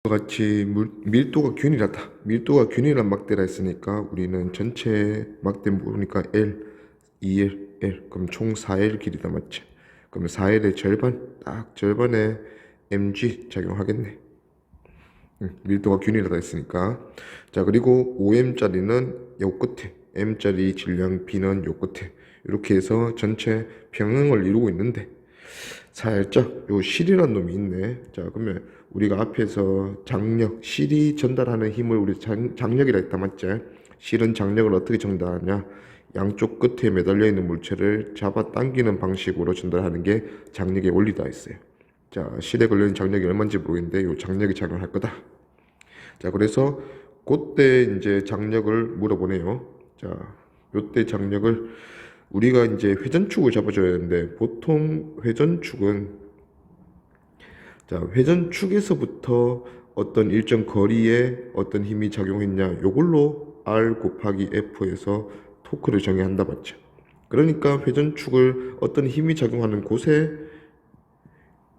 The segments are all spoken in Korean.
같이 밀도가 균일하다. 밀도가 균일한 막대라 했으니까 우리는 전체 막대 모르니까 L, 2L, L. 그럼 총 4L 길이다 맞지? 그러면 4L의 절반, 딱 절반에 mg 작용하겠네. 밀도가 균일하다 했으니까. 자, 그리고 5m짜리는 요 끝에, m짜리 질량 B는 요 끝에. 이렇게 해서 전체 평형을 이루고 있는데 살짝 요 실이란 놈이 있네. 자, 그러면 우리가 앞에서 장력, 실이 전달하는 힘을 우리 장력이라 했다 맞지? 실은 장력을 어떻게 전달하냐? 양쪽 끝에 매달려 있는 물체를 잡아 당기는 방식으로 전달하는 게 장력의 원리다 했어요. 자, 실에 걸려있는 장력이 얼마인지 모르겠는데 요 장력이 작용할 거다. 자, 그래서 그때 이제 장력을 물어보네요. 자, 요때 장력을 우리가 이제 회전축을 잡아줘야 되는데 보통 회전축은 자, 회전축에서부터 어떤 일정 거리에 어떤 힘이 작용했냐 요걸로 R 곱하기 F에서 토크를 정의한다 맞죠? 그러니까 회전축을 어떤 힘이 작용하는 곳에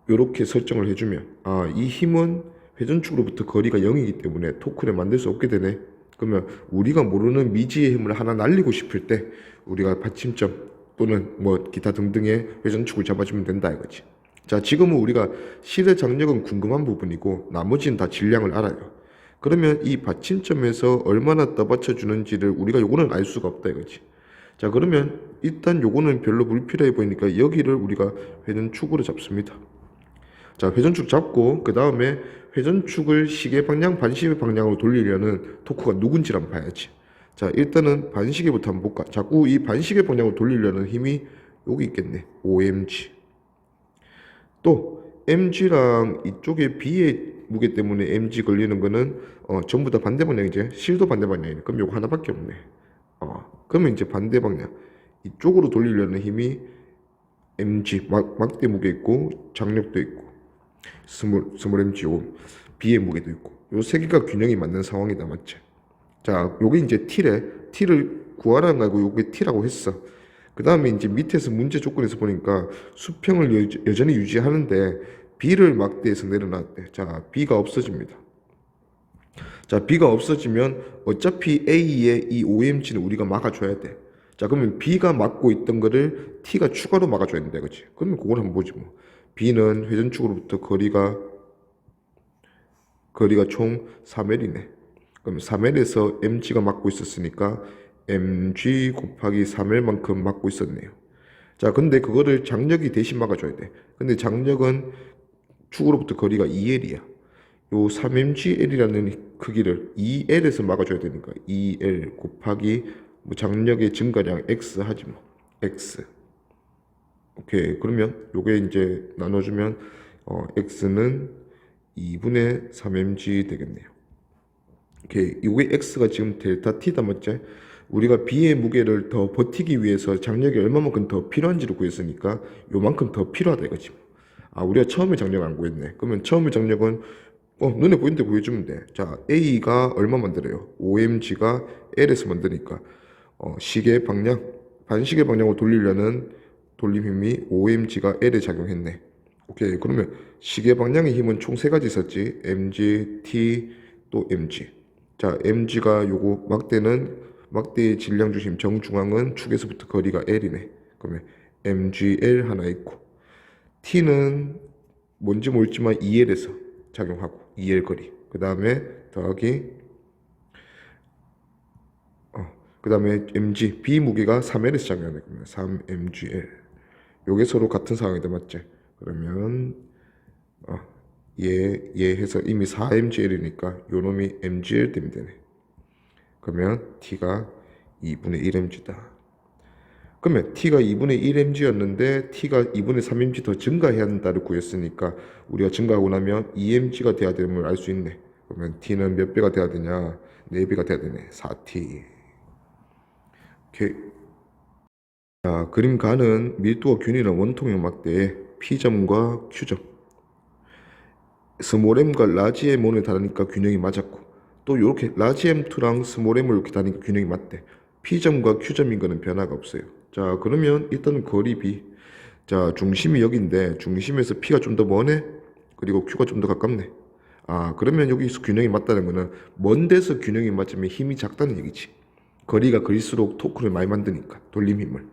이렇게 설정을 해주면 이 힘은 회전축으로부터 거리가 0이기 때문에 토크를 만들 수 없게 되네. 그러면 우리가 모르는 미지의 힘을 하나 날리고 싶을 때 우리가 받침점 또는 뭐 기타 등등의 회전축을 잡아주면 된다 이거지. 자, 지금은 우리가 실의 장력은 궁금한 부분이고 나머지는 다 질량을 알아요. 그러면 이 받침점에서 얼마나 떠받쳐 주는지를 우리가 요거는 알 수가 없다 이거지. 자, 그러면 일단 요거는 별로 불필요해 보이니까 여기를 우리가 회전축으로 잡습니다. 자, 회전축 잡고 그 다음에 회전축을 시계 방향, 반시계 방향으로 돌리려는 토크가 누군지 한번 봐야지. 자, 일단은 반시계부터 한번 볼까. 자꾸 이 반시계 방향으로 돌리려는 힘이 여기 있겠네. OMG. 또 mg랑 이쪽에 B의 무게 때문에 mg 걸리는 거는 전부 다 반대 방향이지. 실도 반대 방향이네. 그럼 요거 하나밖에 없네. 그러면 이제 반대 방향 이쪽으로 돌리려는 힘이 mg 막대 무게 있고 장력도 있고 스몰 mg 요 B의 무게도 있고 요 세 개가 균형이 맞는 상황이다 맞지? 자, 요게 이제 T래. T를 구하라는 거고 요게 T라고 했어. 그 다음에 이제 밑에서 문제 조건에서 보니까 수평을 여전히 유지하는데 B를 막대에서 내려놨대. 자, B가 없어집니다. 자, B가 없어지면 어차피 A의 이 OMG는 우리가 막아줘야 돼. 자, 그러면 B가 막고 있던 거를 T가 추가로 막아줘야 된다, 그치? 그러면 그걸 한번 보지 뭐. B는 회전축으로부터 거리가 총 3L이네. 그럼 3L에서 mg가 막고 있었으니까 mg 곱하기 3L만큼 막고 있었네요. 자, 근데 그거를 장력이 대신 막아줘야 돼. 근데 장력은 축으로부터 거리가 2L이야. 요 3mgL이라는 크기를 2L에서 막아줘야 되니까 2L 곱하기 뭐 장력의 증가량 X 하지 뭐. X. 오케이. 그러면 요게 이제 나눠주면 X는 2분의 3mg 되겠네요. 오케이. 요게 X가 지금 델타 T다 맞지? 우리가 B의 무게를 더 버티기 위해서 장력이 얼마만큼 더 필요한지를 구했으니까 요만큼 더 필요하다 이거지. 우리가 처음에 장력 안 구했네. 그러면 처음에 장력은 눈에 보이는 데 구해주면 돼. 자, A가 얼마 만들어요? OMG가 L에서 만드니까 시계 방향, 반시계 방향으로 돌리려는 돌림힘이 OMG가 L에 작용했네. 오케이. 그러면 시계 방향의 힘은 총 세 가지 있었지. MG, T, 또 MG. 자, MG가 요거 막대의 질량 중심 정중앙은 축에서부터 거리가 L이네. 그러면 MGL 하나 있고 T는 뭔지 모르지만 2L에서 작용하고 2L 거리. 그 다음에 더하기 그 다음에 MG B 무게가 3L에서 작용하네. 그러면 3MGL. 요게 서로 같은 상황이다 맞지? 그러면 얘 해서 이미 4mgl이니까 요놈이 mgl 되면 되네. 그러면 t가 2분의 1mg다. 그러면 t가 2분의 1mg였는데 t가 2분의 3mg 더 증가해야 한다를 구했으니까 우리가 증가하고 나면 2mg가 돼야 되는 걸 알 수 있네. 그러면 t는 몇 배가 돼야 되냐? 4배가 돼야 되네. 4t. 오케이. 자, 그림 가는 밀도가 균일한 원통형 막대의 P점과 Q점. 스몰 m과 라지 m1을 다르니까 균형이 맞았고 또 이렇게 라지 m2랑 스몰 m을 이렇게 다니까 균형이 맞대. P점과 Q점인 거는 변화가 없어요. 자, 그러면 일단은 거리 B. 자, 중심이 여기인데 중심에서 P가 좀 더 머네. 그리고 Q가 좀 더 가깝네. 그러면 여기서 균형이 맞다는 거는 먼 데서 균형이 맞으면 힘이 작다는 얘기지. 거리가 걸릴수록 토크를 많이 만드니까 돌림 힘을.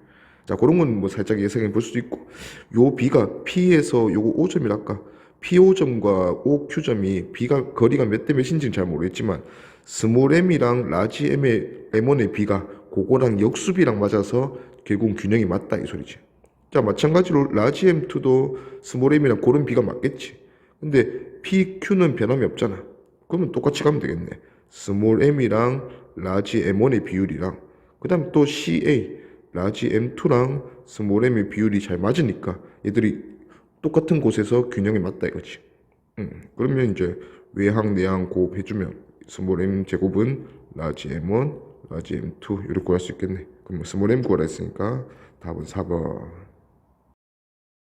자, 그런 건 뭐 살짝 예상해 볼 수도 있고, 요 B가 P에서 요거 5점이랄까, P5점과 OQ점이 B가 거리가 몇 대 몇인지는 잘 모르겠지만 스몰 m이랑 라지 m의 M1의 B가 그거랑 역수비랑 맞아서 결국 균형이 맞다 이 소리지. 자, 마찬가지로 라지 M2도 스몰 m이랑 그런 B가 맞겠지. 근데 PQ는 변함이 없잖아. 그러면 똑같이 가면 되겠네. 스몰 m이랑 라지 M1의 비율이랑 그 다음 또 CA 라지 M2랑 스몰 m의 비율이 잘 맞으니까 얘들이 똑같은 곳에서 균형이 맞다 이거지. 그러면 이제 외항 내항 곱 해주면 스몰 m 제곱은 라지 m1 라지 m2 이렇게 구할 수 있겠네. 그럼 스몰 m 구하라 했으니까 답은 4번.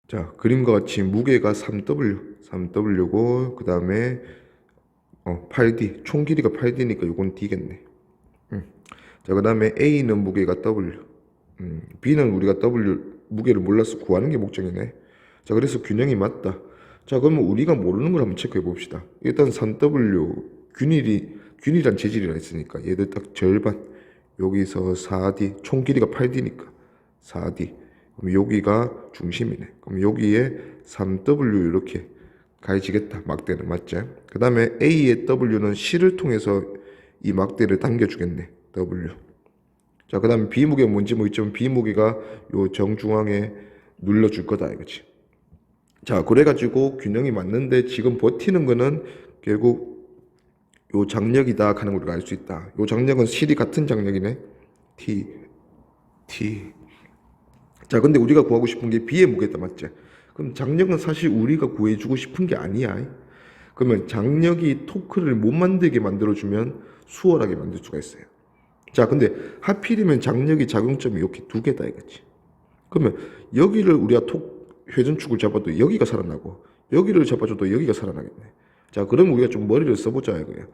자, 그림과 같이 무게가 3w고 그 다음에 8d 총 길이가 8d니까 이건 d겠네. 자, 그 다음에 A는 무게가 W, B는 우리가 W 무게를 몰라서 구하는 게 목적이네. 자, 그래서 균형이 맞다. 자, 그러면 우리가 모르는 걸 한번 체크해 봅시다. 일단 3W 균일한 재질이라 했으니까 얘들 딱 절반, 여기서 4D 총 길이가 8D니까 4D, 그럼 여기가 중심이네. 그럼 여기에 3W 이렇게 가해지겠다. 막대는 맞지? 그 다음에 A의 W는 C를 통해서 이 막대를 당겨주겠네. W. 자, 그 다음에 B 무게가 뭔지 뭐 있지만 B 무게가 요 정중앙에 눌러줄 거다 이거지. 자, 그래가지고 균형이 맞는데 지금 버티는 거는 결국 요 장력이다 하는 걸 우리가 알 수 있다. 요 장력은 실이 같은 장력이네. T. 자, 근데 우리가 구하고 싶은 게 B의 무게다 맞지? 그럼 장력은 사실 우리가 구해주고 싶은 게 아니야. 그러면 장력이 토크를 못 만들게 만들어주면 수월하게 만들 수가 있어요. 자, 근데 하필이면 장력이 작용점이 이렇게 두 개다 이거지. 그러면 여기를 우리가 회전축을 잡아도 여기가 살아나고 여기를 잡아줘도 여기가 살아나겠네. 자, 그럼 우리가 좀 머리를 써보자 이거예요.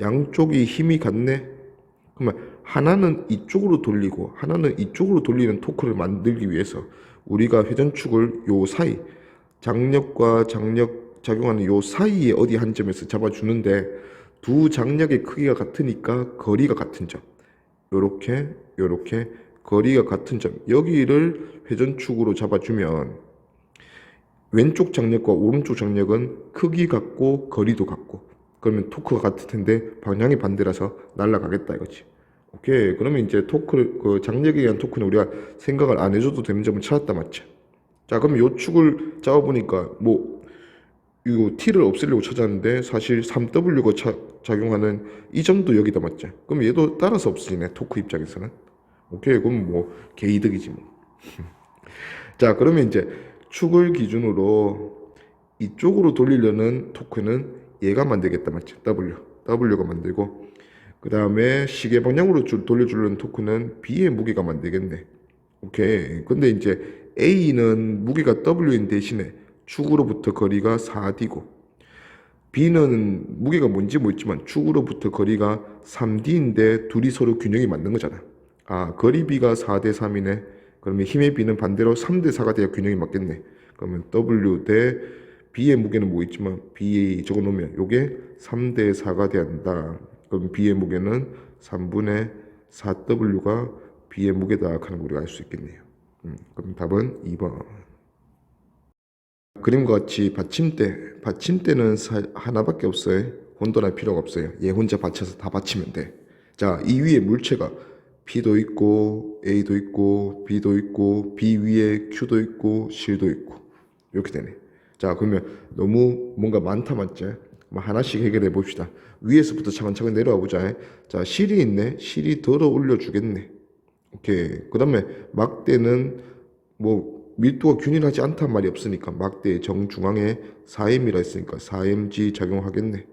양쪽이 힘이 같네. 그러면 하나는 이쪽으로 돌리고 하나는 이쪽으로 돌리는 토크를 만들기 위해서 우리가 회전축을 요 사이, 장력과 장력 작용하는 요 사이에 어디 한 점에서 잡아주는데 두 장력의 크기가 같으니까 거리가 같은 점, 요렇게 거리가 같은 점, 여기를 회전축으로 잡아주면 왼쪽 장력과 오른쪽 장력은 크기 같고 거리도 같고, 그러면 토크가 같을 텐데 방향이 반대라서 날아가겠다 이거지. 오케이. 그러면 이제 그 장력에 의한 토크는 우리가 생각을 안 해줘도 되는 점을 찾았다 맞지? 자, 그럼 요 축을 잡아보니까 뭐 이거 T를 없애려고 찾았는데 사실 3W가 작용하는 이 점도 여기다 맞지? 그럼 얘도 따라서 없어지네, 토크 입장에서는. 오케이. 그럼 뭐 개이득이지 뭐. 자, 그러면 이제 축을 기준으로 이쪽으로 돌리려는 토크는 얘가 만들겠다 맞지? W가 만들고, 그 다음에 시계 방향으로 돌려주려는 토크는 B의 무게가 만들겠네. 오케이. 근데 이제 A는 무게가 W인 대신에 축으로부터 거리가 4D고, B는 무게가 뭔지 모르지만 축으로부터 거리가 3D인데 둘이 서로 균형이 맞는 거잖아. 거리 B가 4대 3이네. 그러면 힘의 B는 반대로 3대 4가 돼야 균형이 맞겠네. 그러면 W 대 B의 무게는 뭐 있지만 B 적어놓으면 요게 3대 4가 돼야 한다. 그럼 B의 무게는 3분의 4W가 B의 무게다 하는 걸 우리가 알 수 있겠네요. 그럼 답은 2번. 그림과 같이 받침대는 하나밖에 없어요. 혼돈할 필요가 없어요. 얘 혼자 받쳐서 다 받치면 돼. 자, 이 위에 물체가 P도 있고 A도 있고 B도 있고 B 위에 Q도 있고 C도 있고 이렇게 되네. 자, 그러면 너무 뭔가 많다 맞지? 하나씩 해결해 봅시다. 위에서부터 차근차근 내려와 보자. 자, 실이 있네. 실이 덜어 올려 주겠네. 오케이. 그 다음에 막대는 뭐 밀도가 균일하지 않단 말이 없으니까 막대의 정중앙에 4m이라 했으니까 4mg 작용하겠네.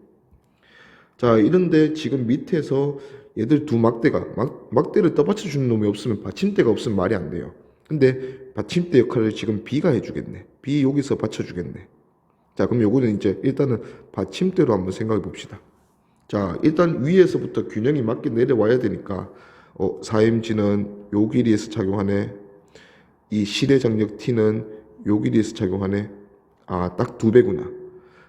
자, 이런데 지금 밑에서 얘들 두 막대가 막대를 떠받쳐 주는 놈이 없으면 받침대가 없으면 말이 안 돼요. 근데 받침대 역할을 지금 B가 해주겠네. B 여기서 받쳐주겠네. 자, 그럼 요거는 이제 일단은 받침대로 한번 생각해 봅시다. 자, 일단 위에서부터 균형이 맞게 내려와야 되니까 4mg는 요 길이에서 작용하네. 이 실의 장력 T는 요 길이에서 작용하네. 딱 2배구나.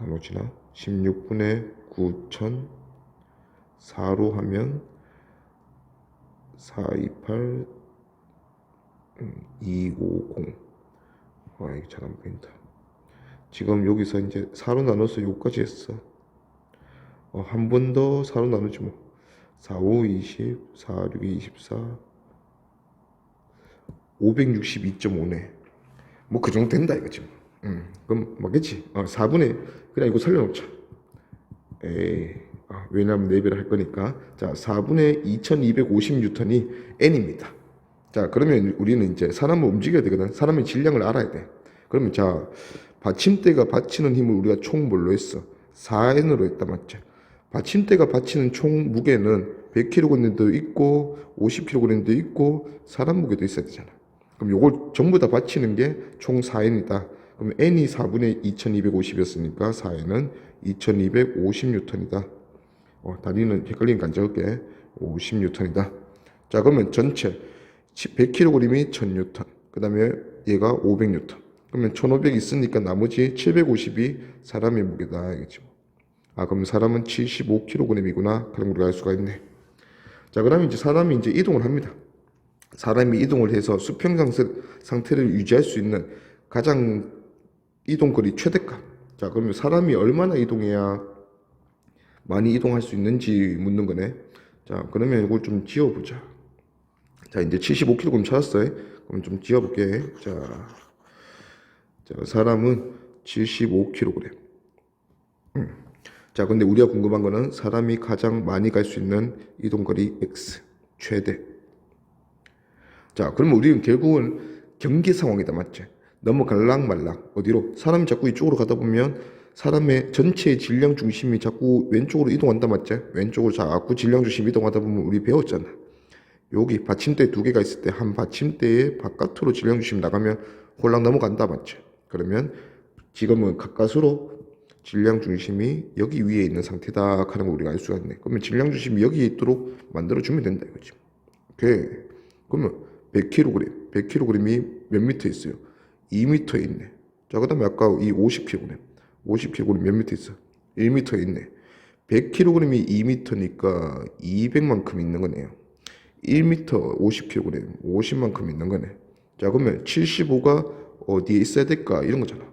나눠지나? 16분의 9천 4로 하면 428 250. 이게 잘 안 보인다. 지금 여기서 이제 4로 나눠서 요까지 했어. 한 번 더 4로 나누지 뭐. 4, 5, 20, 4, 6, 24, 562.5네. 뭐 그 정도 된다 이거지. 그럼 맞겠지. 4분의 그냥 이거 살려놓자. 에이, 왜냐면 내비를 할 거니까. 자, 4분의 2250N이 N입니다. 자, 그러면 우리는 이제 사람을 움직여야 되거든. 사람의 질량을 알아야 돼. 그러면 자, 받침대가 받치는 힘을 우리가 총 뭘로 했어? 4N으로 했다, 맞죠? 받침대가 받치는 총 무게는 100kg도 있고 50kg도 있고 사람 무게도 있어야 되잖아. 그럼 요걸 전부 다 받치는 게 총 4N이다. 그럼 N이 4분의 2250이었으니까 4N은 2250N이다. 다리는 헷갈리니까 안 적을게. 50N이다. 자, 그러면 전체 100kg이 1000N. 그 다음에 얘가 500N. 그러면 1500 있으니까 나머지 750이 사람의 무게다. 알겠지? 그럼 사람은 75kg이구나. 그럼 우리가 알 수가 있네. 자, 그러면 이제 사람이 이제 이동을 합니다. 사람이 이동을 해서 수평 상태를 유지할 수 있는 가장 이동거리 최대값. 자, 그러면 사람이 얼마나 이동해야 많이 이동할 수 있는지 묻는 거네. 자, 그러면 이걸 좀 지어보자. 자, 이제 75kg 찾았어요. 그럼 좀 지어볼게. 자, 사람은 75kg. 자, 근데 우리가 궁금한 거는 사람이 가장 많이 갈 수 있는 이동거리 X, 최대. 자, 그러면 우리는 결국은 경계 상황이다, 맞지? 너무 갈랑말랑. 어디로? 사람이 자꾸 이쪽으로 가다 보면 사람의 전체 질량 중심이 자꾸 왼쪽으로 이동한다, 맞지? 왼쪽으로 자꾸 질량 중심이 이동하다 보면 우리 배웠잖아. 여기 받침대 두 개가 있을 때 한 받침대의 바깥으로 질량 중심이 나가면 홀랑 넘어간다, 맞지? 그러면 지금은 가까스로 질량 중심이 여기 위에 있는 상태다 하는 걸 우리가 알 수가 있네. 그러면 질량 중심이 여기 있도록 만들어주면 된다 이거지. 오케이. 그러면 100kg이 몇 미터 있어요? 2m에 있네. 자, 그 다음에 아까 이 50kg이 몇 미터 있어? 1m에 있네. 100kg이 2m니까 200만큼 있는 거네요. 1m 50kg, 50만큼 있는 거네. 자, 그러면 75가 어디에 있어야 될까? 이런 거잖아.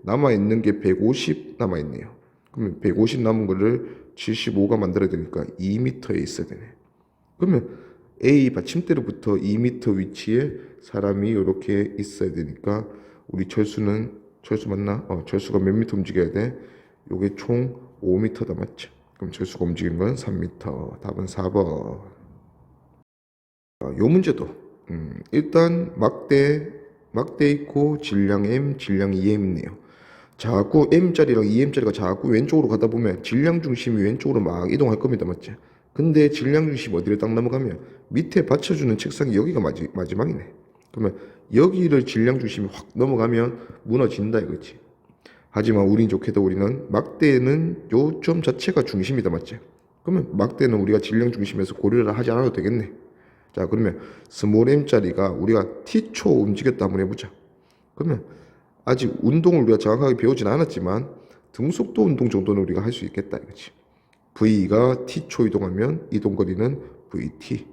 남아있는 게 150 남아있네요. 그러면 150 남은 거를 75가 만들어야 되니까 2m에 있어야 되네. 그러면 A 받침대로부터 2m 위치에 사람이 이렇게 있어야 되니까 우리 철수 맞나? 철수가 몇 미터 움직여야 돼? 요게 총 5m다, 맞죠? 그럼 철수가 움직이는 건 3m. 답은 4번. 요 문제도 일단 막대 있고 질량 M, 질량 2M 있네요. 자꾸 M자리랑 2M자리가 자꾸 왼쪽으로 가다 보면 질량 중심이 왼쪽으로 막 이동할 겁니다, 맞죠? 근데 질량 중심 어디를 딱 넘어가면 밑에 받쳐주는 책상이 여기가 마지막이네. 그러면 여기를 질량 중심이 확 넘어가면 무너진다 이거지. 하지만 우린 좋게도 우리는 막대는 요 점 자체가 중심이다, 맞지? 그러면 막대는 우리가 질량 중심에서 고려를 하지 않아도 되겠네. 자, 그러면 스몰 m짜리가 우리가 t초 움직였다 한번 해보자. 그러면 아직 운동을 우리가 정확하게 배우진 않았지만 등속도 운동 정도는 우리가 할 수 있겠다 이거지. V가 t초 이동하면 이동거리는 VT.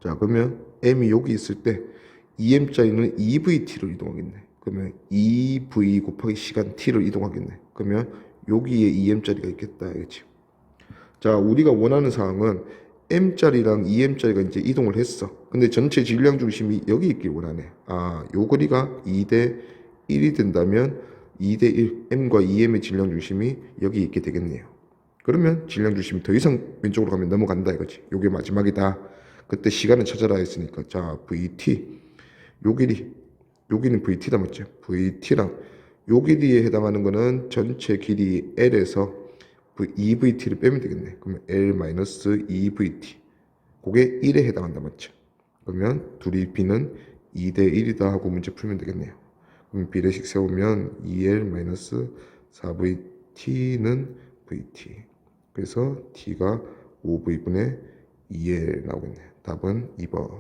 자, 그러면 M이 여기 있을 때 2M짜리는 2VT로 이동하겠네. 그러면 2V 곱하기 시간 T를 이동하겠네. 그러면 여기에 2M짜리가 있겠다 이거지. 자, 우리가 원하는 사항은 M짜리랑 2M짜리가 이제 이동을 했어. 근데 전체 질량 중심이 여기 있길 원하네. 요 거리가 2대 1이 된다면 2대 1, M과 2M의 질량 중심이 여기 있게 되겠네요. 그러면 질량 중심이 더 이상 왼쪽으로 가면 넘어간다 이거지. 요게 마지막이다. 그때 시간을 찾아라 했으니까 자, VT 요 길이는 VT다, 맞죠? VT랑 요 길이에 해당하는 거는 전체 길이 L에서 2VT를 빼면 되겠네. 그러면 L-2VT. 그게 1에 해당한다, 맞죠? 그러면 둘이 B는 2대 1이다 하고 문제 풀면 되겠네요. 그럼 비례식 세우면 2L-4VT는 VT. 그래서 T가 5V분의 2L 나오겠네. 답은 2번.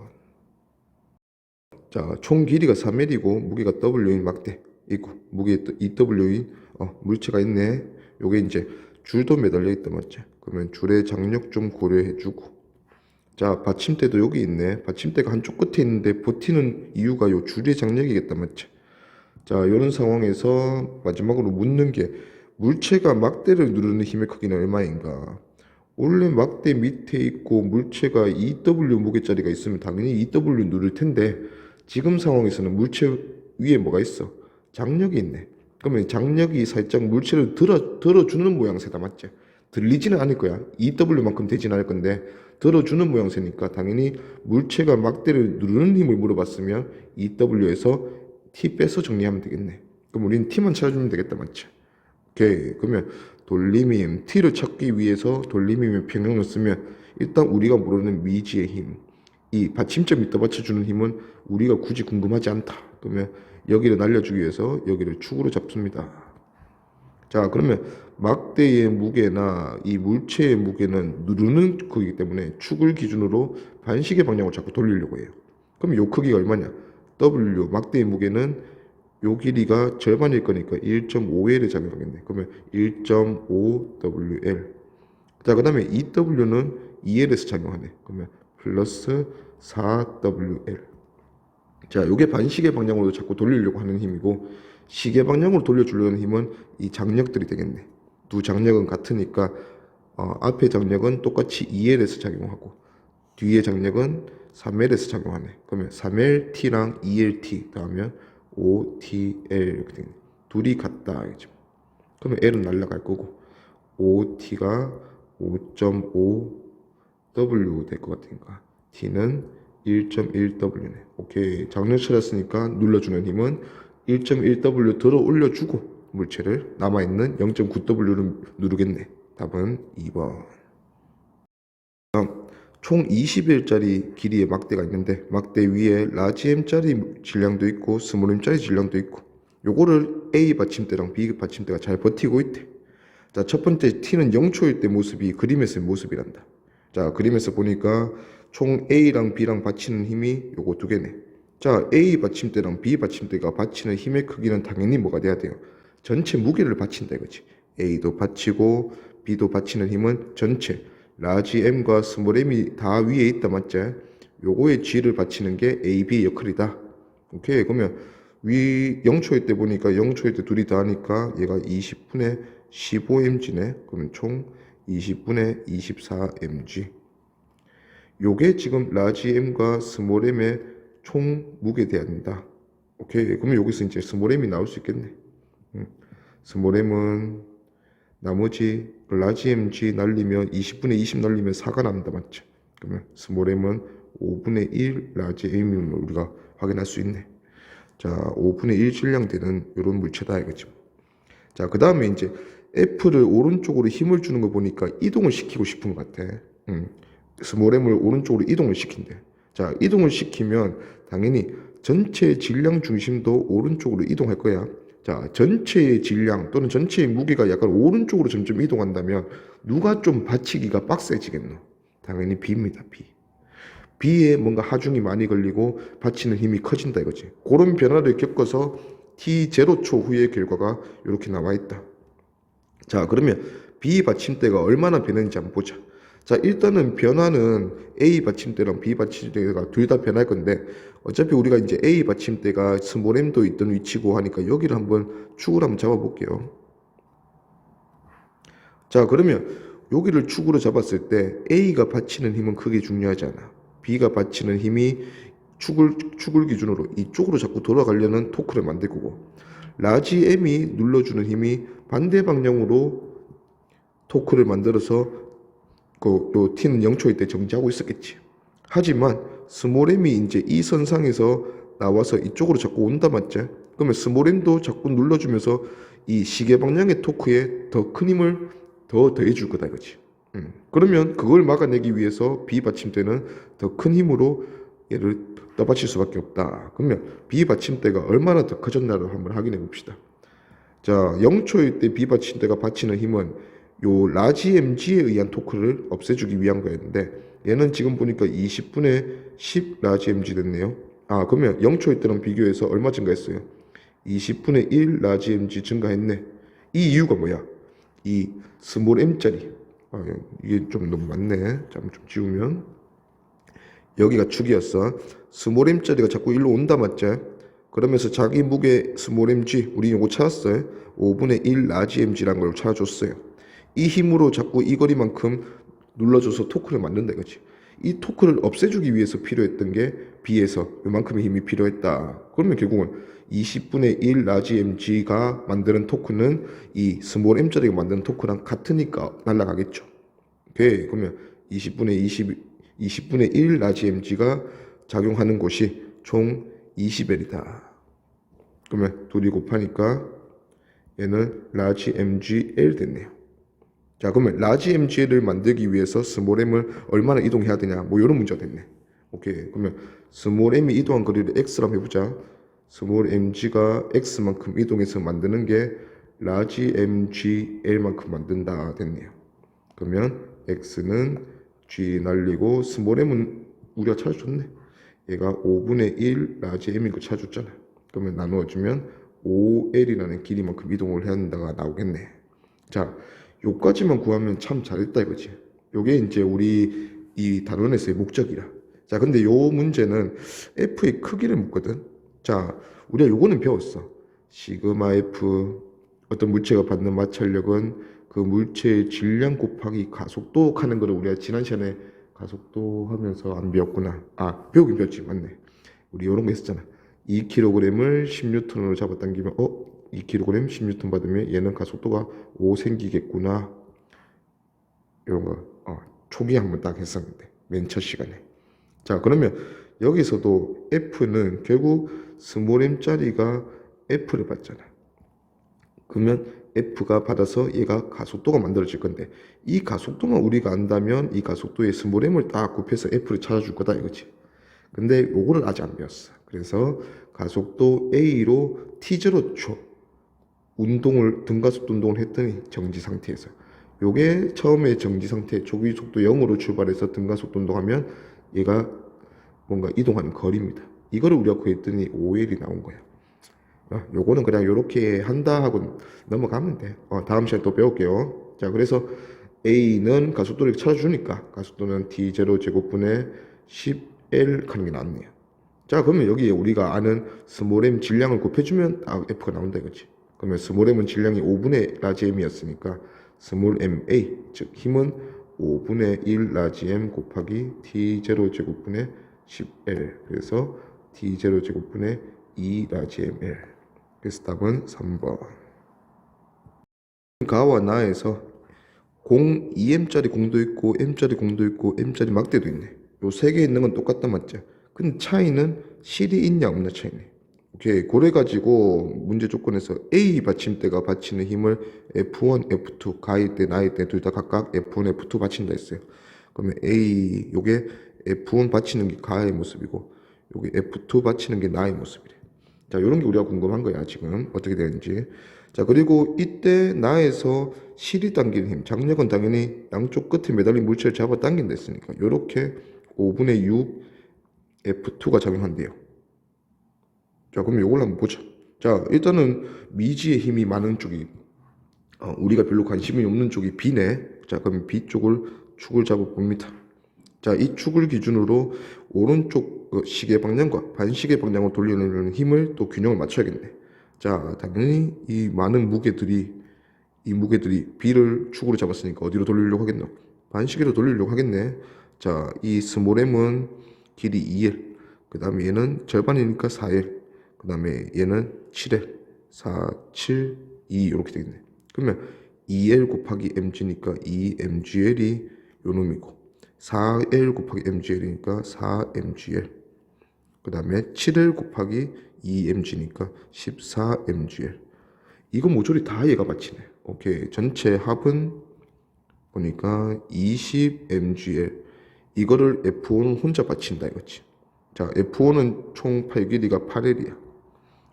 자, 총 길이가 3L이고 무게가 W인 막대. 있고 무게에 또 EW인 물체가 있네. 요게 이제 줄도 매달려 있다 맞지? 그러면 줄의 장력 좀 고려해주고. 자, 받침대도 여기 있네. 받침대가 한쪽 끝에 있는데 버티는 이유가 요 줄의 장력이겠다 맞지? 자, 이런 상황에서 마지막으로 묻는 게 물체가 막대를 누르는 힘의 크기는 얼마인가? 원래 막대 밑에 있고 물체가 EW 무게짜리가 있으면 당연히 EW 누를 텐데 지금 상황에서는 물체 위에 뭐가 있어? 장력이 있네. 그러면 장력이 살짝 물체를 들어주는 모양새다 맞지? 들리지는 않을 거야. EW만큼 되진 않을 건데 들어주는 모양새니까 당연히 물체가 막대를 누르는 힘을 물어봤으면 EW에서 T 빼서 정리하면 되겠네. 그럼 우리는 T만 찾아주면 되겠다 맞지? 오케이. 그러면 돌림힘 T를 찾기 위해서 돌림힘의 평형을 쓰면 일단 우리가 모르는 미지의 힘, 이 받침점 밑에 받쳐주는 힘은 우리가 굳이 궁금하지 않다. 그러면 여기를 날려주기 위해서 여기를 축으로 잡습니다. 자, 그러면 막대의 무게나 이 물체의 무게는 누르는 크기이기 때문에 축을 기준으로 반시계 방향으로 자꾸 돌리려고 해요. 그럼 요 크기가 얼마냐? W 막대의 무게는 요 길이가 절반일 거니까 1.5L에 작용하겠네. 그러면 1.5WL. 자, 그 다음에 EW는 2L에서 작용하네. 그러면 플러스 4WL. 자, 요게 반시계 방향으로 자꾸 돌리려고 하는 힘이고 시계 방향으로 돌려주려는 힘은 이 장력들이 되겠네. 두 장력은 같으니까 앞에 장력은 똑같이 2L에서 작용하고 뒤에 장력은 3L에서 작용하네. 그러면 3LT랑 2LT 더하면 5TL 이렇게 되겠네. 둘이 같다 알겠죠? 그러면 L은 날라갈 거고 5T가 5.5W 될 것 같으니까 T는 1.1W네. 오케이. 장력 찾았으니까 눌러주는 힘은 1.1W 들어 올려주고 물체를 남아있는 0.9W를 누르겠네. 답은 2번. 다음 총 20일짜리 길이의 막대가 있는데 막대 위에 라지 M짜리 질량도 있고 스몰 M짜리 질량도 있고 요거를 A 받침대랑 B 받침대가 잘 버티고 있대. 자, 첫 번째 T는 0초일 때 모습이 그림에서의 모습이란다. 자, 그림에서 보니까 총 A랑 B랑 받치는 힘이 요거 두 개네. 자, A 받침대랑 B 받침대가 받치는 힘의 크기는 당연히 뭐가 돼야 돼요? 전체 무게를 받친다 이거지. A도 받치고 B도 받치는 힘은 전체 라지 M과 스몰 M이 다 위에 있다 맞지? 요거의 G를 받치는 게 AB 역할이다. 오케이. 그러면 위 0초일 때 보니까 0초일 때 둘이 다 하니까 얘가 20분의 15mg네. 그러면 총 20분의 24mg. 요게 지금 라지 M과 스몰 M의 총 무게 대야된다. 오케이. 그러면 여기서 이제 스몰 M이 나올 수 있겠네. 스몰 M은 나머지 라지 mg 날리면 20분의 20 날리면 4가 남는다 맞죠? 그러면 스몰 m은 5분의 1 라지 m을 우리가 확인할 수 있네. 자, 5분의 1 질량 되는 이런 물체다 이거죠. 자, 그 다음에 이제 F를 오른쪽으로 힘을 주는 거 보니까 이동을 시키고 싶은 것 같아. 스몰 m을 오른쪽으로 이동을 시킨대. 자, 이동을 시키면 당연히 전체 질량 중심도 오른쪽으로 이동할 거야. 자, 전체의 질량 또는 전체의 무게가 약간 오른쪽으로 점점 이동한다면 누가 좀 받치기가 빡세지겠노? 당연히 B입니다. B. B에 뭔가 하중이 많이 걸리고 받치는 힘이 커진다 이거지. 그런 변화를 겪어서 T0초 후의 결과가 이렇게 나와 있다. 자, 그러면 B 받침대가 얼마나 변했는지 한번 보자. 자, 일단은 변화는 A 받침대랑 B 받침대가 둘 다 변할 건데 어차피 우리가 이제 A 받침대가 스몰 M도 있던 위치고 하니까 여기를 한번 축을 한번 잡아 볼게요. 자, 그러면 여기를 축으로 잡았을 때 A가 받치는 힘은 크게 중요하지 않아. B가 받치는 힘이 축을 기준으로 이쪽으로 자꾸 돌아가려는 토크를 만들 거고 라지 M이 눌러주는 힘이 반대 방향으로 토크를 만들어서 요 T는 0초일 때 정지하고 있었겠지. 하지만 스몰 M이 이제 이 선상에서 나와서 이쪽으로 자꾸 온다 맞지? 그러면 스몰 M도 자꾸 눌러주면서 이 시계 방향의 토크에 더 큰 힘을 더 더해줄 거다 이거지. 그러면 그걸 막아내기 위해서 B 받침대는 더 큰 힘으로 얘를 떠받칠 수밖에 없다. 그러면 B 받침대가 얼마나 더 커졌나를 한번 확인해 봅시다. 자, 0초일 때 B 받침대가 받치는 힘은 요 라지 mg에 의한 토크를 없애주기 위한 거였는데 얘는 지금 보니까 20분의 10 라지 mg 됐네요. 아, 그러면 0초일 때랑 비교해서 얼마 증가했어요? 20분의 1 라지 mg 증가했네. 이 이유가 뭐야? 이 스몰 m짜리. 이게 좀 너무 많네. 자, 좀 지우면 여기가 축이었어. 스몰 m짜리가 자꾸 일로 온다 맞지? 그러면서 자기 무게 스몰 mg 우리 요거 찾았어요. 5분의 1 라지 mg라는 걸 찾아줬어요. 이 힘으로 자꾸 이 거리만큼 눌러줘서 토크를 만든다 이거지. 이 토크를 없애주기 위해서 필요했던 게 B에서 이만큼의 힘이 필요했다. 그러면 결국은 20분의 1 라지 mg가 만드는 토크는 이 스몰 m짜리가 만드는 토크랑 같으니까 날아가겠죠. 오케이. 그러면 20분의 1 라지 mg가 작용하는 곳이 총 20L이다. 그러면 둘이 곱하니까 얘는 라지 mgl 됐네요. 자, 그러면 라지 mgl을 만들기 위해서 스몰 m을 얼마나 이동해야 되냐, 뭐 이런 문제가 됐네. 오케이. 그러면 스몰 m이 이동한 거리를 x라고 해보자. 스몰 mg가 x만큼 이동해서 만드는 게 라지 mgl만큼 만든다 됐네요. 그러면 x는 g 날리고 스몰 m은 우리가 찾아줬네. 얘가 5분의 1 라지 m인 거 찾아줬잖아. 그러면 나누어주면 5l이라는 길이만큼 이동을 해야 한다가 나오겠네. 자, 요까지만 구하면 참 잘했다 이거지. 요게 이제 우리 이 단원에서의 목적이라. 자, 근데 요 문제는 F의 크기를 묻거든. 자, 우리가 요거는 배웠어. 시그마 F 어떤 물체가 받는 마찰력은 그 물체의 질량 곱하기 가속도 하는 거를 우리가 지난 시간에 가속도 하면서 안 배웠구나. 배우긴 배웠지. 맞네. 우리 요런 거 했었잖아. 2kg을 10N으로 잡아당기면 2kg 10N 받으면 얘는 가속도가 5 생기겠구나. 이런 거 초기에 한번 딱 했었는데 맨 첫 시간에. 자, 그러면 여기서도 F는 결국 스몰 m짜리가 F를 받잖아. 그러면 F가 받아서 얘가 가속도가 만들어질 건데 이 가속도만 우리가 안다면 이 가속도의 스몰 m을 딱 곱해서 F를 찾아줄 거다 이거지. 근데 요거를 아직 안 배웠어. 그래서 가속도 A로 T0초 등가속도 운동을 했더니 정지 상태에서 요게 처음에 정지 상태 초기 속도 0으로 출발해서 등가속도 운동하면 얘가 뭔가 이동하는 거리입니다. 이거를 우리가 구했더니 5L이 나온 거야. 요거는 그냥 요렇게 한다 하고 넘어가면 돼. 다음 시간에 또 배울게요. 자, 그래서 A는 가속도를 찾아주니까 가속도는 T0 제곱분의 10L 하는 게 나왔네요. 자, 그러면 여기에 우리가 아는 스몰 m 질량을 곱해주면 F가 나온다 이거지. 그러면 스몰 m은 질량이 5분의 라지 m이었으니까 스몰 ma 즉 힘은 5분의 1 라지 m 곱하기 t0 제곱분의 10l 그래서 t0 제곱분의 2 라지 ml. 그래서 답은 3번. 가와 나에서 2m짜리 공도 있고 m짜리 공도 있고 m짜리 막대도 있네. 요 세 개 있는 건 똑같다 맞죠? 근데 차이는 실이 있냐 없냐 차이네. 오케이. 그래가지고 문제 조건에서 A 받침대가 받치는 힘을 F1, F2 가일 때 나일 때 둘 다 각각 F1, F2 받친다 했어요. 그러면 A 요게 F1 받치는 게 가의 모습이고 요게 F2 받치는 게 나의 모습이래. 자, 요런 게 우리가 궁금한 거야 지금 어떻게 되는지. 자, 그리고 이때 나에서 실이 당기는 힘, 장력은 당연히 양쪽 끝에 매달린 물체를 잡아 당긴다 했으니까 요렇게 5분의 6 F2가 작용한대요. 자, 그럼 요걸 한번 보자. 자, 일단은 미지의 힘이 많은 쪽이 우리가 별로 관심이 없는 쪽이 B네. 자, 그럼 B 쪽을 축을 잡아 봅니다. 자, 이 축을 기준으로 오른쪽 시계 방향과 반시계 방향으로 돌리는 힘을 또 균형을 맞춰야겠네. 자, 당연히 이 많은 무게들이 B를 축으로 잡았으니까 어디로 돌리려고 하겠노? 반시계로 돌리려고 하겠네. 자, 이 스몰 m은 길이 2L, 그 다음에 얘는 절반이니까 4L, 그 다음에 얘는 7L, 4, 7, 2 이렇게 되겠네. 그러면 2L 곱하기 mg니까 2mgl이 요 놈이고 4L 곱하기 mgl이니까 4mgl, 그 다음에 7L 곱하기 2mg니까 14mgl. 이거 모조리 다 얘가 받치네. 오케이. 전체 합은 보니까 20mgl. 이거를 F1은 혼자 받친다 이거지. 자, F1은 총 팔 길이가 8L이야.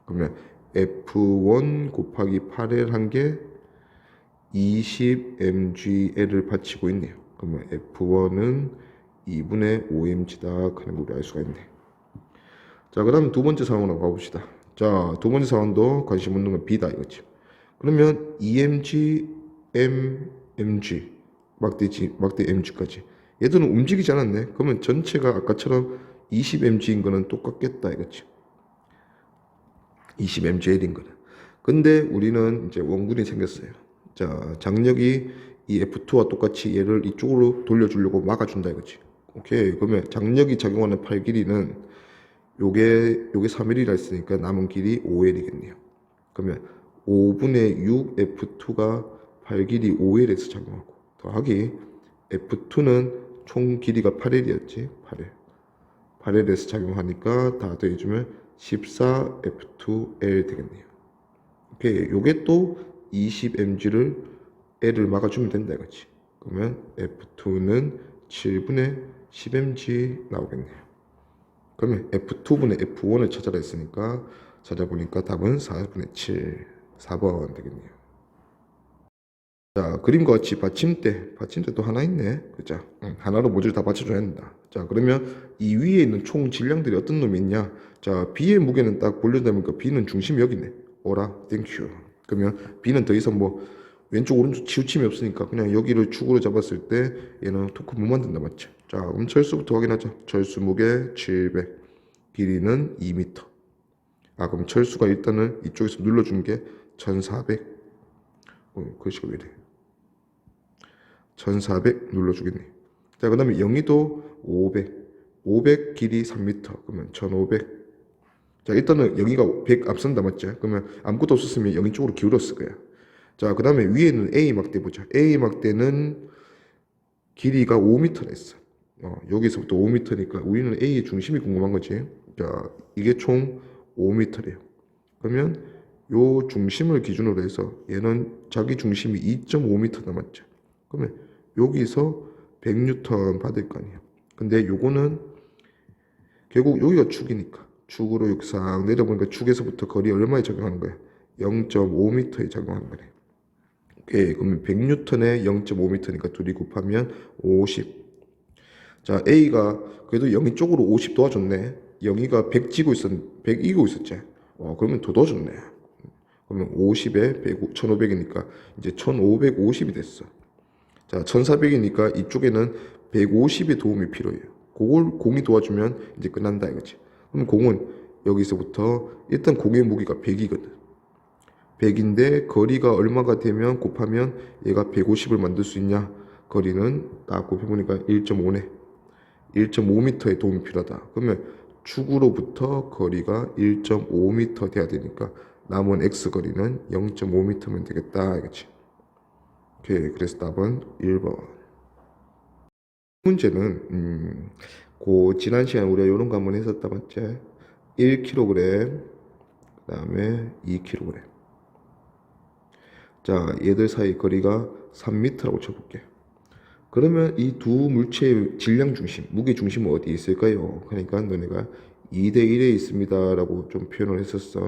그러면 F1 곱하기 8L 한 게 20mgl을 받치고 있네요. 그러면 F1은 2분의 5mg다 하는 걸 알 수가 있네. 자, 그 다음 두 번째 상황으로 가봅시다. 자, 두 번째 상황도 관심 없는 건 B다 이거지. 그러면 EMG, MG, 막대 MG까지. 얘들은 움직이지 않았네. 그러면 전체가 아까처럼 20mg인 거는 똑같겠다 이거지. 20mgL인 거는. 근데 우리는 이제 원군이 생겼어요. 자, 장력이 이 F2와 똑같이 얘를 이쪽으로 돌려주려고 막아준다 이거지. 오케이. 그러면 장력이 작용하는 팔 길이는 요게 3L이라 했으니까 남은 길이 5L이겠네요. 그러면 5분의 6 F2가 팔 길이 5L에서 작용하고 더하기 F2는 총 길이가 8L이었지. 8L. 8L에서 작용하니까 다 더해주면 14F2L 되겠네요. 오케이. 요게 또 20mg를 L을 막아주면 된다 이거지. 그러면 F2는 7분의 10mg 나오겠네요. 그러면 F2분의 F1을 찾아라 했으니까 찾아보니까 답은 4분의 7, 4번 되겠네요. 자, 그림과 같이 받침대 또 하나 있네. 그죠? 하나로 모듈 다 받쳐줘야 된다. 자, 그러면 이 위에 있는 총 질량들이 어떤 놈이 있냐? 자, B의 무게는 딱 분류되니까 B는 중심이 여기네. 오라, 땡큐. 그러면 B는 더 이상 뭐 왼쪽 오른쪽 치우침이 없으니까 그냥 여기를 축으로 잡았을 때 얘는 토크 못 만든다 맞죠? 자, 그럼 철수부터 확인하자. 철수 무게 700, 길이는 2m. 아, 그럼 철수가 일단은 이쪽에서 눌러준 게 1400. 글씨가 왜 이래? 1400 눌러주겠네. 자, 그 다음에 영희도 500 길이 3m. 그러면 1500. 자, 일단은 영희가 100 앞선다 맞죠? 그러면 아무것도 없었으면 영희 쪽으로 기울었을 거야. 자, 그 다음에 위에는 A 막대 보자. A 막대는 길이가 5m라 했어. 여기서부터 5m니까 우리는 A의 중심이 궁금한 거지. 자, 이게 총 5m래요. 그러면 요 중심을 기준으로 해서 얘는 자기 중심이 2.5m 남았죠. 그러면 여기서 100N 받을 거 아니에요. 근데 요거는 결국 여기가 축이니까 축으로 이렇게 싹 내려보니까 축에서부터 거리 얼마에 적용하는 거야? 0.5m에 적용하는 거래. 오케이. 그러면 100N에 0.5m니까 둘이 곱하면 50. 자, A가 그래도 영희 쪽으로 50 도와줬네. 영희가 100 이기고 있었지. 그러면 더 도와줬네. 그러면 50에 100, 1500이니까 이제 1550이 됐어. 자, 1400이니까 이쪽에는 150의 도움이 필요해요. 그걸 공이 도와주면 이제 끝난다 이거지. 그럼 공은 여기서부터 일단 공의 무게가 100이거든. 100인데 거리가 얼마가 되면 곱하면 얘가 150을 만들 수 있냐? 거리는 딱 곱해보니까 1.5네. 1.5m의 도움이 필요하다. 그러면 축으로부터 거리가 1.5m 돼야 되니까 남은 x거리는 0.5m면 되겠다 이거지. 오케이. 그래서 답은 1번. 문제는 지난 시간 우리가 이런 거 한번 했었다 맞지? 1kg 그 다음에 2kg. 자, 얘들 사이 거리가 3m라고 쳐볼게. 그러면 이 두 물체의 질량 중심, 무게 중심은 어디에 있을까요? 그러니까 너네가 2대1에 있습니다 라고 좀 표현을 했었어.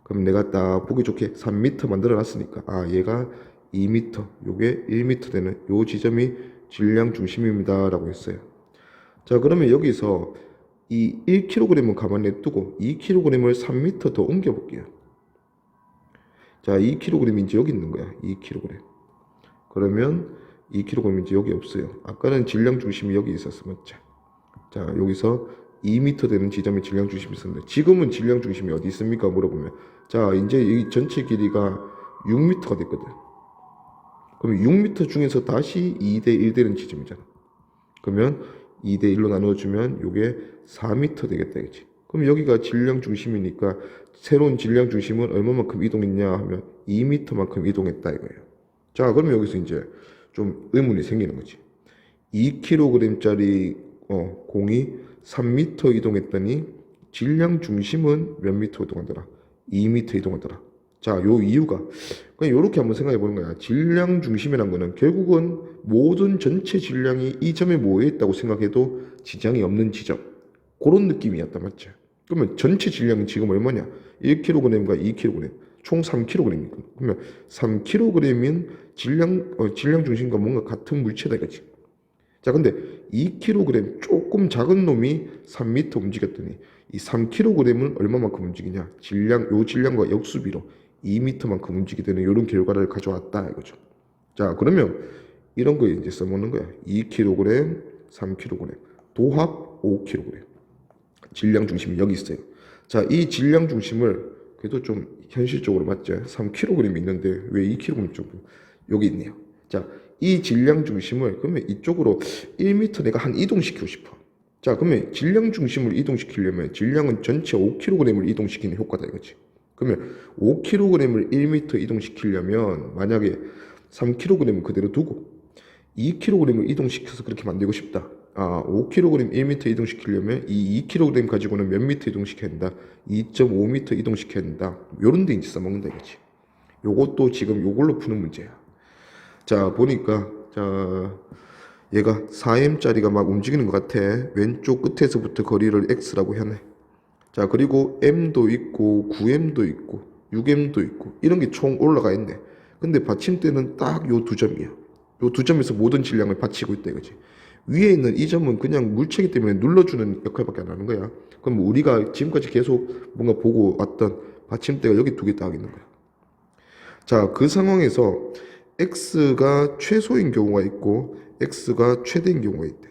그럼 내가 딱 보기 좋게 3m 만들어 놨으니까 얘가 2m, 요게 1m 되는 요 지점이 질량 중심입니다 라고 했어요. 자, 그러면 여기서 이 1kg은 가만히 냅두고 2kg을 3m 더 옮겨 볼게요. 자, 2kg이 이제 여기 있는 거야. 2kg. 그러면 2kg이 이제 여기 없어요. 아까는 질량 중심이 여기 있었어. 맞죠? 자, 여기서 2m 되는 지점에 질량 중심이 있었는데 지금은 질량 중심이 어디 있습니까? 물어보면 자, 이제 이 전체 길이가 6m가 됐거든. 그러면 6m 중에서 다시 2대1 되는 지점이잖아. 그러면 2대1로 나눠주면 이게 4m 되겠다 이거지. 그럼 여기가 질량 중심이니까 새로운 질량 중심은 얼마만큼 이동했냐 하면 2m만큼 이동했다 이거예요. 자, 그러면 여기서 이제 좀 의문이 생기는 거지. 2kg짜리 공이 3m 이동했더니 질량 중심은 몇 미터 이동하더라? 2m 이동하더라. 자, 요 이유가 그냥 요렇게 한번 생각해 보는 거야. 질량 중심이란 거는 결국은 모든 전체 질량이 이 점에 모여 있다고 생각해도 지장이 없는 지점. 그런 느낌이었다 맞죠? 그러면 전체 질량은 지금 얼마냐? 1kg과 2kg, 총 3kg입니까? 그러면 3kg인 질량 중심과 뭔가 같은 물체다 이거지. 자, 근데 2kg 조금 작은 놈이 3m 움직였더니 이 3kg을 얼마만큼 움직이냐? 요 질량과 역수비로 2m만큼 움직이게 되는 이런 결과를 가져왔다 이거죠. 자, 그러면 이런 거 이제 써먹는 거야. 2kg, 3kg, 도합 5kg. 질량 중심이 여기 있어요. 자, 이 질량 중심을 그래도 좀 현실적으로 맞죠? 3kg 있는데 왜 2kg 정도 여기 있네요. 자, 이 질량 중심을 그러면 이쪽으로 1m 내가 한 이동시키고 싶어. 자, 그러면 질량 중심을 이동시키려면 질량은 전체 5kg을 이동시키는 효과다 이거지. 그러면 5kg을 1m 이동시키려면 만약에 3kg을 그대로 두고 2kg을 이동시켜서 그렇게 만들고 싶다. 5kg 1m 이동시키려면 이 2kg 가지고는 몇 미터 이동시켜야 된다? 2.5m 이동시켜야 된다. 요런 데 이제 써먹는다 이거지. 요것도 지금 요걸로 푸는 문제야. 자, 보니까 자 얘가 4m짜리가 막 움직이는 것 같아. 왼쪽 끝에서부터 거리를 x라고 하네. 자, 그리고 m도 있고 9m도 있고 6m도 있고 이런 게 총 올라가 있네. 근데 받침대는 딱 요 두 점이야. 요 두 점에서 모든 질량을 받치고 있다 이거지. 위에 있는 이 점은 그냥 물체이기 때문에 눌러주는 역할밖에 안 하는 거야. 그럼 우리가 지금까지 계속 뭔가 보고 왔던 받침대가 여기 두 개 딱 있는 거야. 자, 그 상황에서 x가 최소인 경우가 있고 x가 최대인 경우가 있대.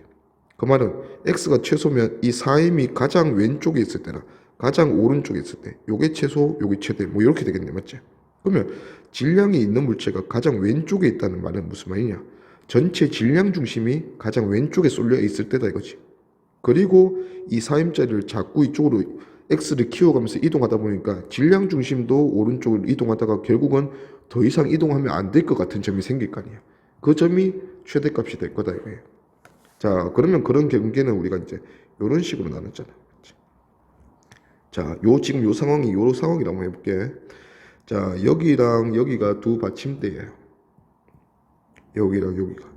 그 말은 x가 최소면 이 4m이 가장 왼쪽에 있을 때나 가장 오른쪽에 있을 때 요게 최소, 요게 최대 뭐 이렇게 되겠네, 맞지? 그러면 질량이 있는 물체가 가장 왼쪽에 있다는 말은 무슨 말이냐? 전체 질량 중심이 가장 왼쪽에 쏠려 있을 때다 이거지. 그리고 이 4m짜리를 자꾸 이쪽으로 x를 키워가면서 이동하다 보니까 질량 중심도 오른쪽으로 이동하다가 결국은 더 이상 이동하면 안 될 것 같은 점이 생길 거 아니야. 그 점이 최대값이 될 거다 이거예요. 자, 그러면 그런 경계는 우리가 이제 이런 식으로 나눴잖아. 자, 지금 요 상황이 요 상황이라고 해볼게. 자, 여기랑 여기가 두 받침대예요. 여기랑 여기가.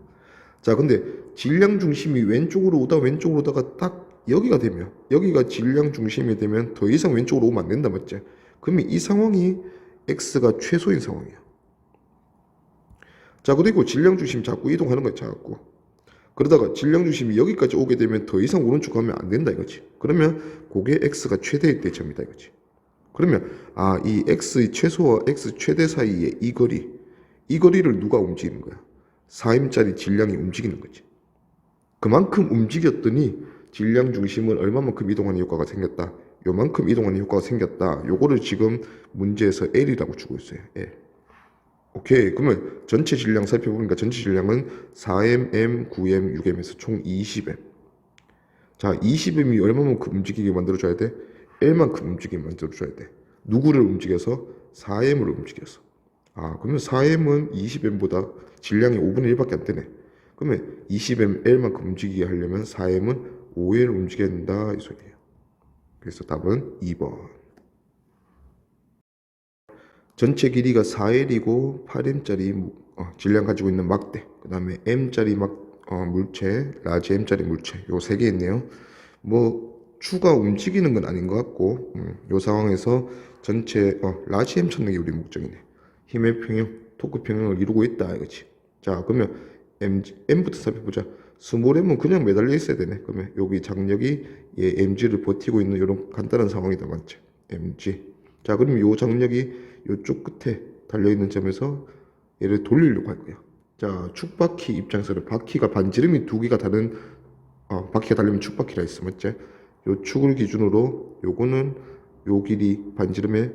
자, 근데 질량 중심이 왼쪽으로 오다가 딱 여기가 되면, 여기가 질량 중심이 되면 더 이상 왼쪽으로 오면 안 된다, 맞지? 그러면 이 상황이 x가 최소인 상황이야. 자, 그리고 질량 중심 자꾸 이동하는 거야, 자꾸. 그러다가 질량 중심이 여기까지 오게 되면 더 이상 오른쪽 가면 안 된다 이거지. 그러면 그게 x가 최대일 때 점이다 이거지. 그러면 이 x의 최소와 x 최대 사이의 이 거리를 누가 움직이는 거야? 4m짜리 질량이 움직이는 거지. 그만큼 움직였더니 질량 중심은 얼마만큼 이동하는 효과가 생겼다. 요만큼 이동하는 효과가 생겼다. 요거를 지금 문제에서 L이라고 주고 있어요. L. 오케이. 그러면 전체 질량 살펴보니까 전체 질량은 4m, m, 9m, 6m에서 총 20m. 자, 20m이 얼마만큼 움직이게 만들어줘야 돼? L만큼 움직이게 만들어줘야 돼. 누구를 움직여서? 4m을 움직여서. 그러면 4m은 20m보다 질량이 5분의 1밖에 안 되네. 그러면 20m L만큼 움직이게 하려면 4m은 5L 움직여야 된다 이 소리예요. 그래서 답은 2번. 전체 길이가 4L이고 8m짜리 질량 가지고 있는 막대, 그 다음에 M짜리 물체, 라지 M짜리 물체, 요 세 개 있네요. 뭐 추가 움직이는 건 아닌 것 같고, 요 상황에서 전체 라지 M 찾는 게 우리 목적이네. 힘의 평형, 토크 평형을 이루고 있다 이거지. 자, 그러면 M부터 살펴보자. 스몰 M은 그냥 매달려 있어야 되네. 그러면 여기 장력이 얘 MG를 버티고 있는 이런 간단한 상황이다, 맞지? MG. 자, 그러면 요 장력이 요쪽 끝에 달려있는 점에서 얘를 돌리려고 할 거야. 자, 축바퀴 입장에서는 바퀴가 반지름이 두 개가 다른 바퀴가 달리면 축바퀴라 했어, 맞지? 요 축을 기준으로 요거는 요 길이 반지름의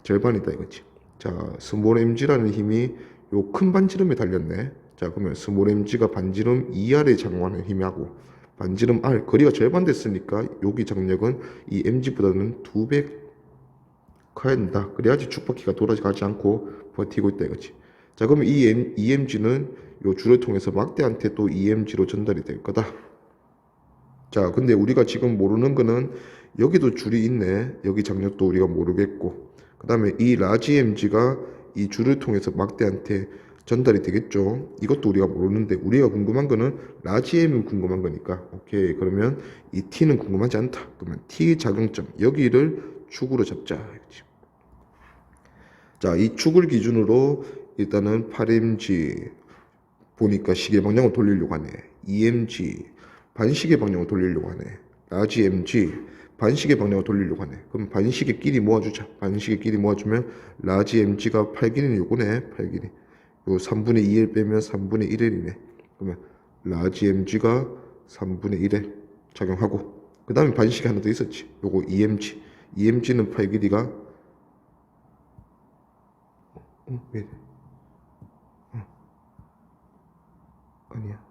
절반이다 이거지. 자, 스몰 mg라는 힘이 요 큰 반지름에 달렸네. 자, 그러면 스몰 mg가 반지름 2r에 작용하는 힘하고 반지름 r 거리가 절반 됐으니까 여기 장력은 이 mg보다는 2배 커야 된다. 그래야지 축바퀴가 돌아가지 않고 버티고 있다 이거지. 자, 그러면 이 EMG는 요 줄을 통해서 막대한테 또 EMG로 전달이 될 거다. 자, 근데 우리가 지금 모르는 거는 여기도 줄이 있네. 여기 장력도 우리가 모르겠고, 그 다음에 이 라지 MG가 이 줄을 통해서 막대한테 전달이 되겠죠. 이것도 우리가 모르는데 우리가 궁금한 거는 라지 M이 궁금한 거니까 오케이. 그러면 이 T는 궁금하지 않다. 그러면 T 작용점 여기를 축으로 잡자. 자, 이 축을 기준으로 일단은 8mg 보니까 시계 방향을 돌리려고 하네. 2mg 반시계 방향을 돌리려고 하네. 라지 mg 반시계 방향으로 돌리려고 하네. 그럼 반시계 끼리 모아주자. 반시계 끼리 모아주면 라지 mg가 8길이는 요거네. 8길이. 요 3분의 2L 빼면 3분의 1L이네. 그러면 라지 mg가 3분의 1L 작용하고, 그 다음에 반시계 하나 더 있었지. 요거 2mg. 2mg는 8길이가 왜 이래? 아니야.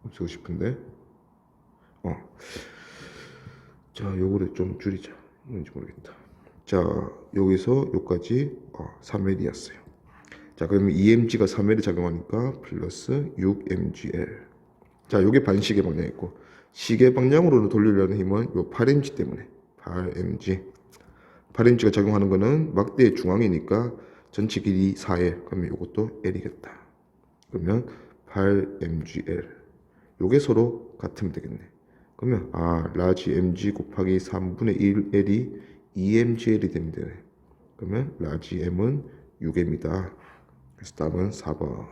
없애고 싶은데. 자, 요거를 좀 줄이자. 뭔지 모르겠다. 자, 여기서 여기까지 3L이었어요. 자, 그러면 2mg가 3L에 작용하니까 플러스 6mgl. 자, 요게 반시계 방향이고, 시계 방향으로 돌리려는 힘은 요 8mg 때문에 8mg. 8mg가 작용하는 거는 막대의 중앙이니까 전체 길이 4L. 그러면 요것도 L이겠다. 그러면 8mgl. 요게 서로 같으면 되겠네. 그러면 라지 mg 곱하기 3분의 1L이 2mgl이 되면 되네. 그러면 라지 m은 6m이다. 그래서 답은 4번.